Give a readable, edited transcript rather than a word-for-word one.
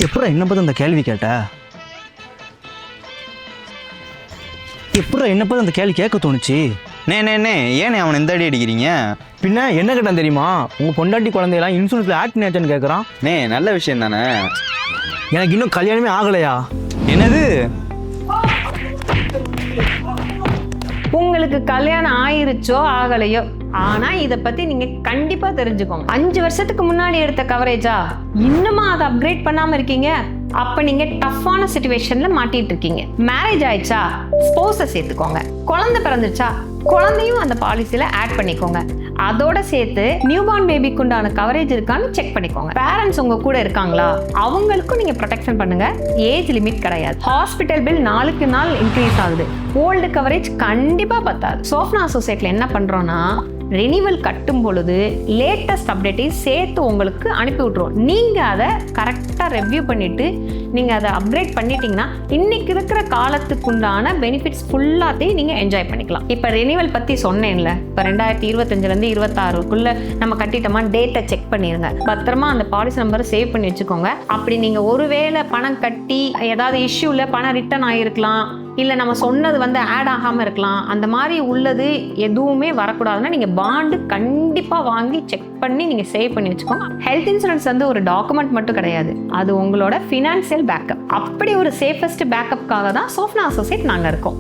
எப்படா என்ன பார்த்து அந்த கேள்வி கேட்ட? எப்படா என்ன பார்த்து அந்த கேள்வி கேட்க தோணுச்சு? நே ஏனே அவனை இந்த அடி அடிக்கிறீங்க? பின்ன என்ன கேட்டான் தெரியுமா? உங்கள் பொண்டாட்டி குழந்தையெல்லாம் இன்சூரன்ஸில் ஆட் பண்ணியாச்சான்னு கேட்குறான். நல்ல விஷயம் தானே. எனக்கு இன்னும் கல்யாணமே ஆகலையா? என்னது? உங்களுக்கு கல்யாணம் ஆயிருச்சோ ஆகலையோ, ஆனா இத பத்தி நீங்க கண்டிப்பா தெரிஞ்சுக்கோங்க. 5 வருஷத்துக்கு முன்னாடி எடுத்த கவரேஜா இன்னுமா அதை அப்கிரேட் பண்ணாம இருக்கீங்க? அப்ப நீங்க டஃப்பான சிச்சுவேஷன்ல மாட்டிட்டு இருக்கீங்க. மேரேஜ் ஆயிடுச்சா ஸ்பௌஸை சேர்த்துக்கோங்க. குழந்தை பிறந்துச்சா குழந்தையும் அந்த பாலிசியில ஆட் பண்ணிக்கோங்க. அதோட சேர்த்து நியூபார்ன் பேபிக்கு உண்டான கவரேஜ் இருக்கான்னு செக் பண்ணிக்கோங்க. பேரண்ட்ஸ் உங்க கூட இருக்காங்களா அவங்களுக்கும் நீங்க ப்ரொடெக்ஷன் பண்ணுங்க. ஏஜ் லிமிட் கிடையாது. ஹாஸ்பிட்டல் பில் நாளுக்கு நாள் இன்க்ரீஸ் ஆகுது. ஓல்டு கவரேஜ் கண்டிப்பா பத்தாது. சோஃப்னா அசோசியேட்ல என்ன பண்றோம்னா ரெனிவல் கட்டும் பொழுது லேட்டஸ்ட் அப்டேட்டையும் சேர்த்து உங்களுக்கு அனுப்பி விட்ருவோம். நீங்கள் அதை கரெக்டாக ரெவ்யூ பண்ணிவிட்டு நீங்கள் அதை அப்கிரேட் பண்ணிட்டீங்கன்னா இன்னைக்கு இருக்கிற காலத்துக்குண்டான பெனிஃபிட்ஸ் ஃபுல்லாத்தையும் நீங்கள் என்ஜாய் பண்ணிக்கலாம். இப்போ ரெனிவல் பற்றி சொன்னேன்ல, இப்போ 2025 26க்குள்ளே நம்ம கட்டிட்டோமா டேட்டை செக் பண்ணிடுங்க. பத்திரமா அந்த பாலிசி நம்பரை சேவ் பண்ணி வச்சுக்கோங்க. அப்படி நீங்கள் ஒருவேளை பணம் கட்டி ஏதாவது இஷ்யூவில் பணம் ரிட்டர்ன் ஆகிருக்கலாம், இல்லை நம்ம சொன்னது ஆட் ஆகாமல் இருக்கலாம். அந்த மாதிரி உள்ளது எதுவுமே வரக்கூடாதுன்னா நீங்கள் பாண்டு கண்டிப்பாக வாங்கி செக் பண்ணி நீங்கள் சேவ் பண்ணி வச்சுக்கோங்க. ஹெல்த் இன்சூரன்ஸ் ஒரு டாக்குமெண்ட் மட்டும் கிடையாது, அது உங்களோட ஃபினான்சியல் பேக்கப். அப்படி ஒரு சேஃபஸ்ட் பேக்கப்காக தான் சோஃப்னா அசோசியேட் நாங்கள் இருக்கோம்.